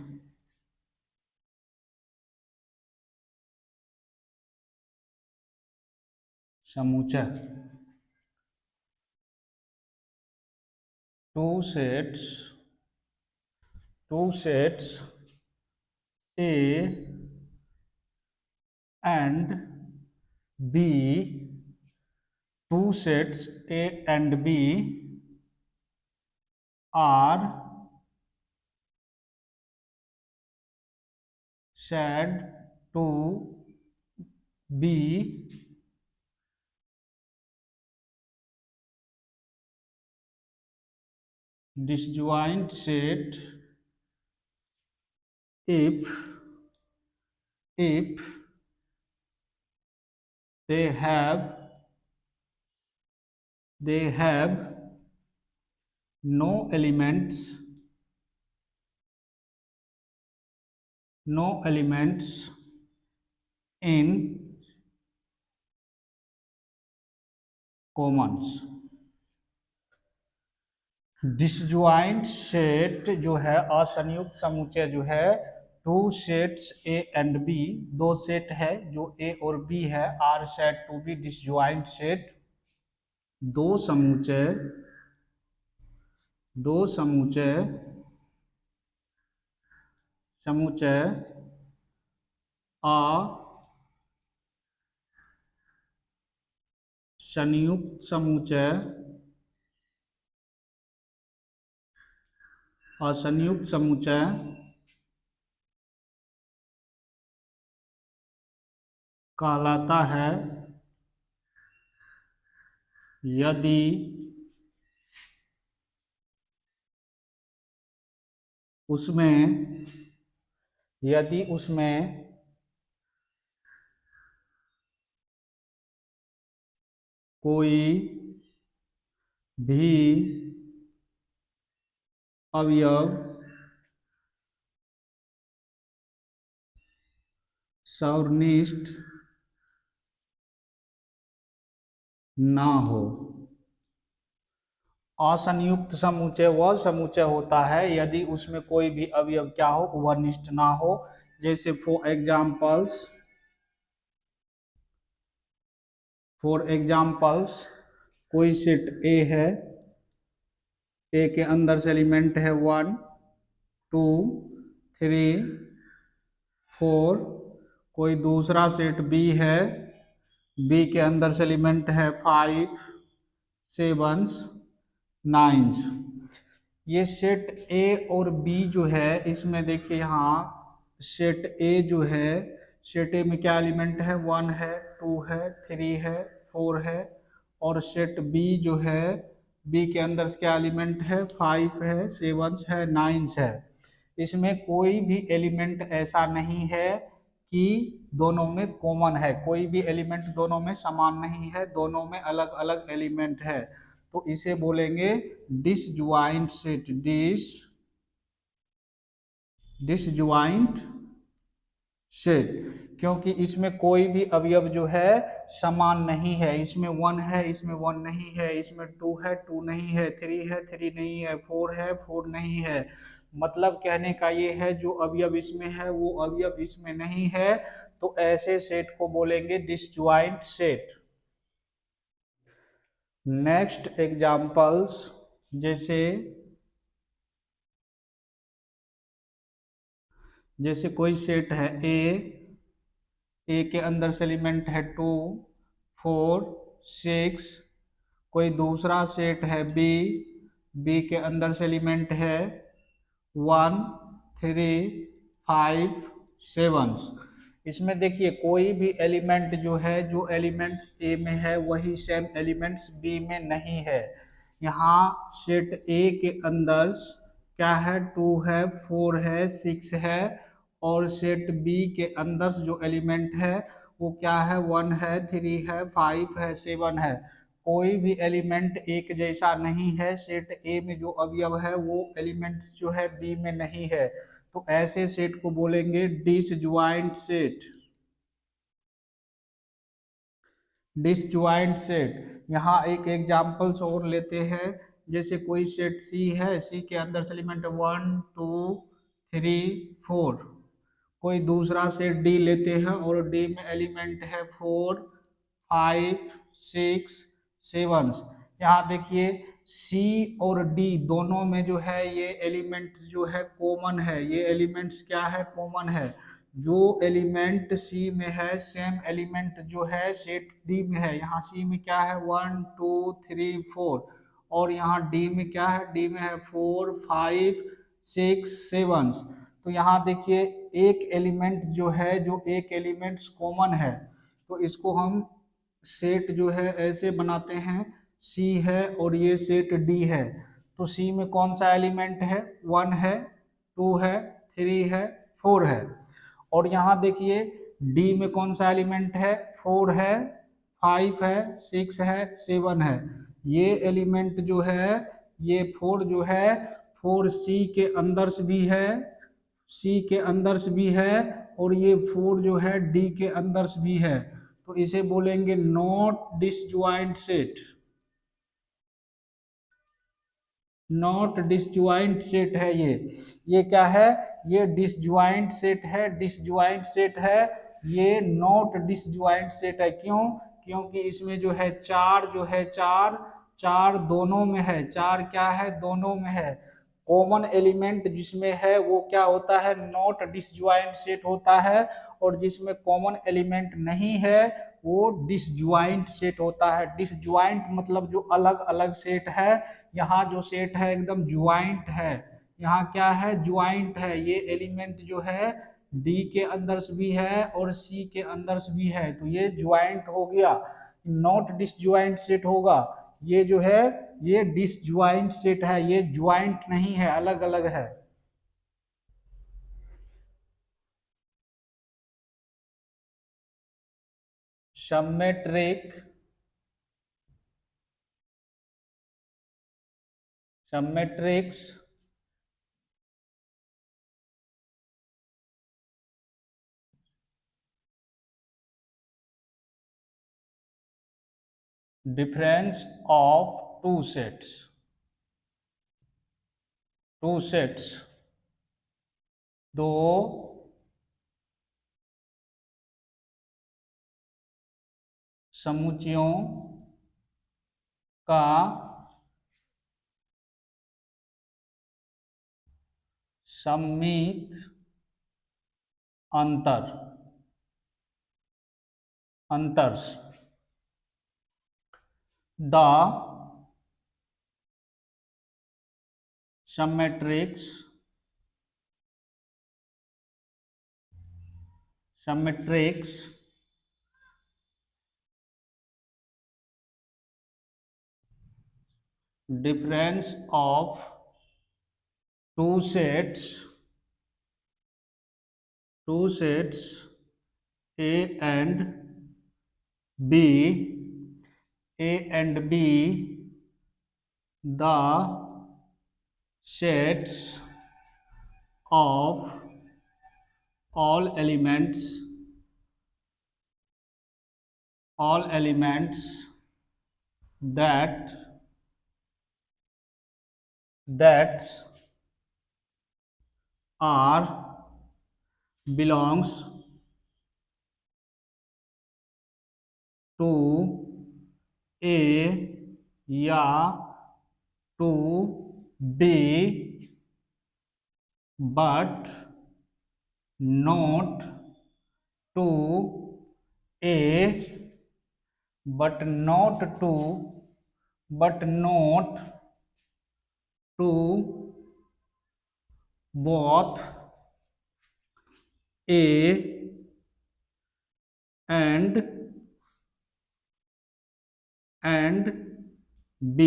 समुच्चय। Two sets A and B, two sets A and B are said to be disjoint set if they have no elements in commons। Disjoint set जो है, असंयुक्त समुच्चय जो है, two sets A and B, दो सेट है जो ए और बी है, are said to be disjoint set. दो समुच्चय समुच्चय असंयुक्त समुच्चय असंयुक्त समुच्चय कहलाता है यदि उसमें कोई भी अवयव सर्वनिष्ठ ना हो। असंयुक्त समुच्चय वह समुच्चय होता है यदि उसमें कोई भी अवयव क्या हो, उभयनिष्ठ ना हो। जैसे फॉर एग्जाम्पल्स कोई सेट ए है, ए के अंदर से एलिमेंट है 1 2 3 4। कोई दूसरा सेट बी है, बी के अंदर से एलिमेंट है 5 7 9। ये सेट ए और बी जो है, इसमें देखिए यहाँ सेट ए जो है, सेट ए में क्या एलिमेंट है, 1 है 2 है 3 है 4 है। और सेट बी जो है, बी के अंदर क्या एलिमेंट है, 5 है 7 है 9 है। इसमें कोई भी एलिमेंट ऐसा नहीं है कि दोनों में कॉमन है, कोई भी एलिमेंट दोनों में समान नहीं है, दोनों में अलग अलग एलिमेंट है। तो इसे बोलेंगे डिसजॉइंट सेट, डिसजॉइंट सेट, क्योंकि इसमें कोई भी अवयव जो है समान नहीं है। इसमें 1 है, इसमें 1 नहीं है, इसमें 2 है 2 नहीं है, 3 है 3 नहीं है, 4 है 4 नहीं है। मतलब कहने का ये है जो अवयव इसमें है वो अवयव इसमें नहीं है। तो ऐसे सेट को बोलेंगे डिसजॉइंट सेट। नेक्स्ट एग्जाम्पल्स, जैसे कोई सेट है ए के अंदर से एलिमेंट है 2 4 6। कोई दूसरा सेट है बी के अंदर से एलिमेंट है 1 3 5 7। इसमें देखिए कोई भी एलिमेंट जो है, जो एलिमेंट्स ए में है वही सेम एलिमेंट्स बी में नहीं है। यहाँ सेट ए के अंदर क्या है, 2 है 4 है 6 है। और सेट बी के अंदर जो एलिमेंट है वो क्या है, 1 है 3 है 5 है 7 है। कोई भी एलिमेंट एक जैसा नहीं है। सेट ए में जो अवयव है वो एलिमेंट जो है बी में नहीं है। तो ऐसे सेट को बोलेंगे डिसजॉइंट सेट, डिसजॉइंट सेट। यहाँ एक एग्जांपल्स और लेते हैं। जैसे कोई सेट सी है, सी के अंदर से एलिमेंट 1 2 3 4। कोई दूसरा सेट डी लेते हैं और डी में एलिमेंट है 4 5 6 7। यहाँ देखिए सी और डी दोनों में जो है ये एलिमेंट जो है कॉमन है। ये एलिमेंट्स क्या है, कॉमन है। जो एलिमेंट सी में है सेम एलिमेंट जो है सेट डी में है। यहाँ सी में क्या है, 1 2 3 4। और यहाँ डी में क्या है, डी में है 4 5 6 7। तो यहाँ देखिए एक एलिमेंट जो है, जो एक एलिमेंट्स कॉमन है, तो इसको हम सेट जो है ऐसे बनाते हैं। सी है और ये सेट डी है। तो सी में कौन सा एलिमेंट है, 1 है 2 है 3 है 4 है। और यहाँ देखिए डी में कौन सा एलिमेंट है, 4 है 5 है 6 है 7 है। ये एलिमेंट जो है, ये 4 जो है 4 सी के अंदर से भी है, सी के अंदर से भी है। और ये 4 जो है डी के अंदर से भी है। तो इसे बोलेंगे not disjoint set, not disjoint set है ये क्या है, ये डिसजॉइंट सेट है, डिसजॉइंट सेट है। ये नॉट डिसजॉइंट सेट है, क्यों, क्योंकि इसमें जो है चार जो है चार दोनों में है। चार क्या है, दोनों में है। कॉमन एलिमेंट जिसमें है वो क्या होता है, नॉट डिसजॉइंट सेट होता है, और जिसमें कॉमन एलिमेंट नहीं है वो डिसजॉइंट सेट होता है। डिसजॉइंट मतलब जो अलग अलग सेट है, यहाँ जो सेट है एकदम ज्वाइंट है, यहाँ क्या है, ज्वाइंट है। ये एलिमेंट जो है डी के अंदर से भी है और सी के अंदर से भी है, तो ये ज्वाइंट हो गया, नॉट डिसज्वाइंट सेट होगा। ये जो है ये डिसज्वाइंट सेट है, ये ज्वाइंट नहीं है, अलग अलग है। Symmetric symmetrics difference of two sets दो समुच्चयों का सम्मित अंतर्स the symmetrics difference of two sets A and B, the sets of all elements that are belongs to A या to B but not to A but not to both A and B।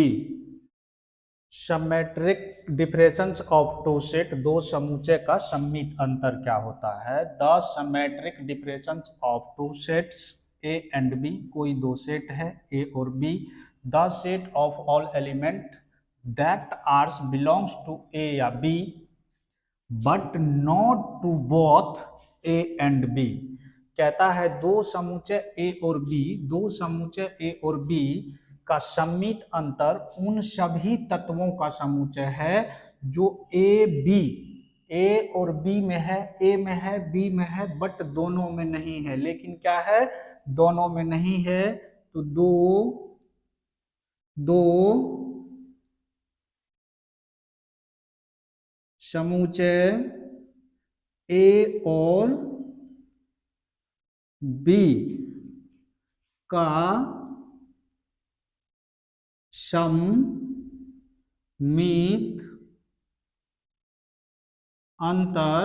Symmetric difference of two set, दो समुच्चय का सम्मित अंतर क्या होता है। The symmetric difference of two sets A and B, कोई दो सेट है ए और B. The set of all element that ares belongs to A या B but not to both A and B. कहता है दो समुच्चय ए और बी, दो समुच्चय ए और बी का सम्मित अंतर उन सभी तत्वों का समुच्चय है जो ए और बी में है, ए में है बी में है बट दोनों में नहीं है। लेकिन क्या है, दोनों में नहीं है, तो दो समुच्चय ए और बी का सम्मित अंतर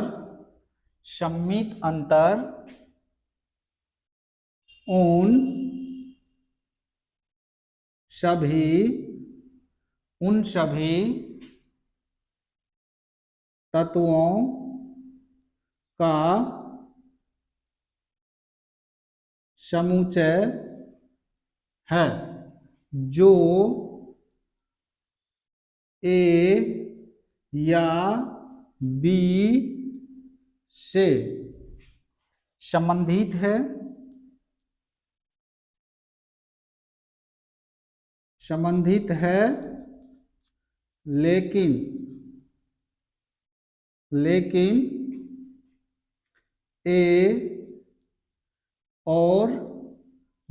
उन सभी तत्वों का समुच्चय है जो ए या बी से संबंधित है, लेकिन ए और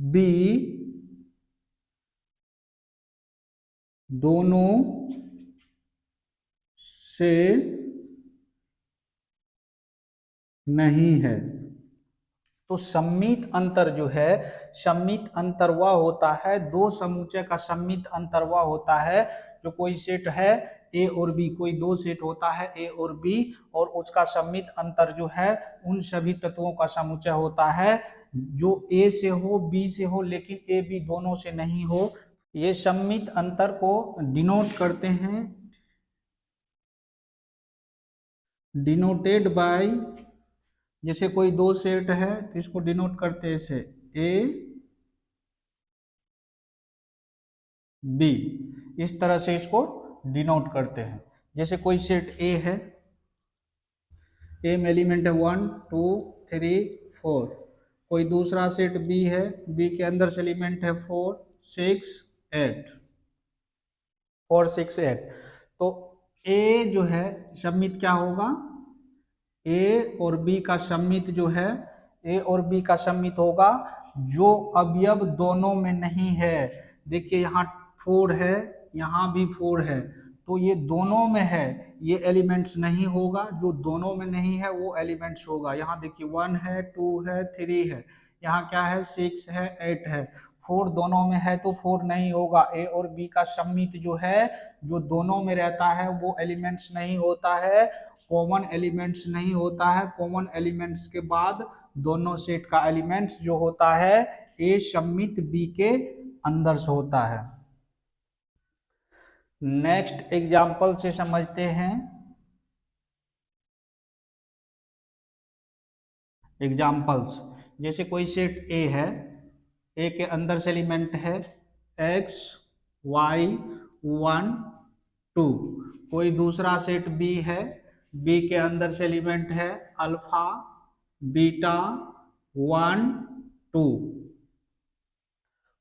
बी दोनों से नहीं है। तो सम्मित अंतर जो है, सम्मित अंतर वह होता है, दो समुच्चय का सम्मित अंतर वह होता है जो कोई सेट है ए और बी, कोई दो सेट होता है ए और बी, और उसका सम्मित अंतर जो है उन सभी तत्वों का समुच्चय होता है जो ए से हो बी से हो लेकिन ए बी दोनों से नहीं हो। ये सम्मित अंतर को डिनोट करते हैं, डिनोटेड बाय, जैसे कोई दो सेट है तो इसको डिनोट करते हैं ऐसे ए बी, इस तरह से इसको डिनोट करते हैं। जैसे कोई सेट ए है, ए में एलिमेंट है 1 2 3 4, कोई दूसरा सेट बी है, बी के अंदर से एलिमेंट है 4 6 8, 4 6 8। तो ए जो है सम्मित क्या होगा, ए और बी का सम्मित जो है, ए और बी का सम्मित होगा जो अवयव दोनों में नहीं है। देखिए यहाँ 4 है, यहाँ भी 4 है, तो ये दोनों में है, ये एलिमेंट्स नहीं होगा, जो दोनों में नहीं है वो एलिमेंट्स होगा। यहाँ देखिए 1 है 2 है 3 है, यहाँ क्या है 6 है 8 है, 4 दोनों में है तो 4 नहीं होगा। ए और बी का सम्मित जो है, जो दोनों में रहता है वो एलिमेंट्स नहीं होता है, कॉमन एलिमेंट्स नहीं होता है। कॉमन एलिमेंट्स के बाद दोनों सेट का एलिमेंट्स जो होता है ए सम्मित बी के अंदर से होता है। नेक्स्ट एग्जाम्पल से समझते हैं। एग्जाम्पल्स, जैसे कोई सेट ए है, ए के अंदर से एलिमेंट है x y 1 2, कोई दूसरा सेट बी है, बी के अंदर से एलिमेंट है अल्फा बीटा 1 2,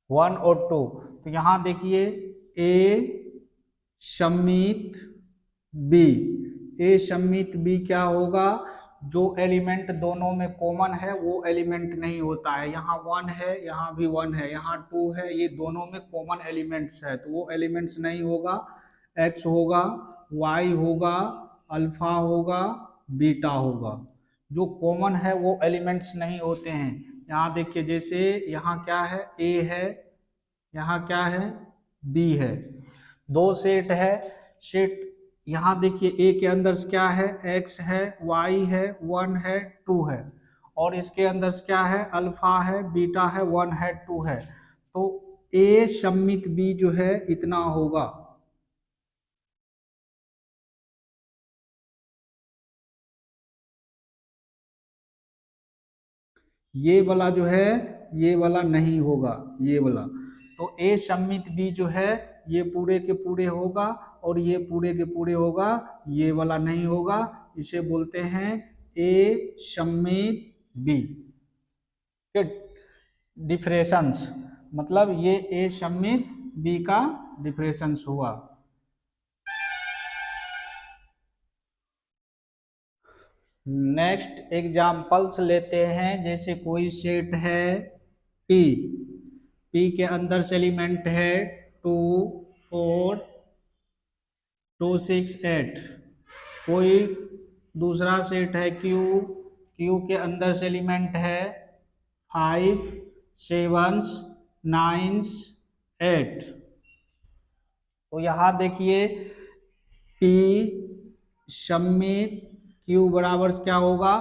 1 और 2। तो यहाँ देखिए ए सम्मित बी, ए सम्मित बी क्या होगा, जो एलिमेंट दोनों में कॉमन है वो एलिमेंट नहीं होता है। यहाँ 1 है, यहाँ भी 1 है, यहाँ 2 है, ये दोनों में कॉमन एलिमेंट्स है तो वो एलिमेंट्स नहीं होगा। x होगा, y होगा, अल्फा होगा, बीटा होगा, जो कॉमन है वो एलिमेंट्स नहीं होते हैं। यहाँ देखिए जैसे यहाँ क्या है a है, यहाँ क्या है b है, दो सेट है, सेट यहाँ देखिए ए के अंदर क्या है x है, y है, 1 है 2 है, और इसके अंदर क्या है अल्फा है, बीटा है, 1 है 2 है। तो ए सम्मित बी जो है इतना होगा। ये वाला जो है ये वाला नहीं होगा, ये वाला। तो ए सम्मित बी जो है ये पूरे के पूरे होगा और ये पूरे के पूरे होगा, ये वाला नहीं होगा। इसे बोलते हैं ए सम्मित बी के डिफरेंस, मतलब ये ए सम्मित बी का डिफरेंस हुआ। नेक्स्ट एग्जाम्पल्स लेते हैं। जैसे कोई सेट है P, P के अंदर से एलिमेंट है 2 4 2 6 8, कोई दूसरा सेट है Q, Q के अंदर से एलिमेंट है 5 7 9 8। तो यहाँ देखिए P सम्मित Q बराबर क्या होगा,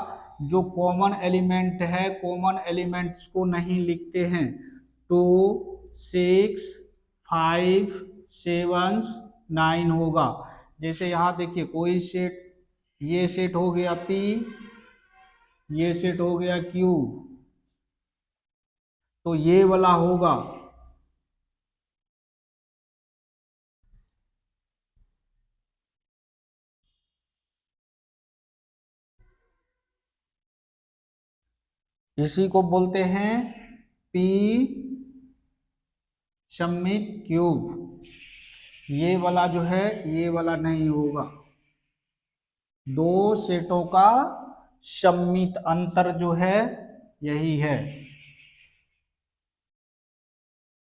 जो कॉमन एलिमेंट है कॉमन एलिमेंट्स को नहीं लिखते हैं, 2 6 5 7 9 होगा। जैसे यहाँ देखिए कोई सेट, ये सेट हो गया P, ये सेट हो गया Q, तो ये वाला होगा। इसी को बोलते हैं P सम्मित क्यूब। ये वाला जो है ये वाला नहीं होगा। दो सेटों का सम्मित अंतर जो है यही है।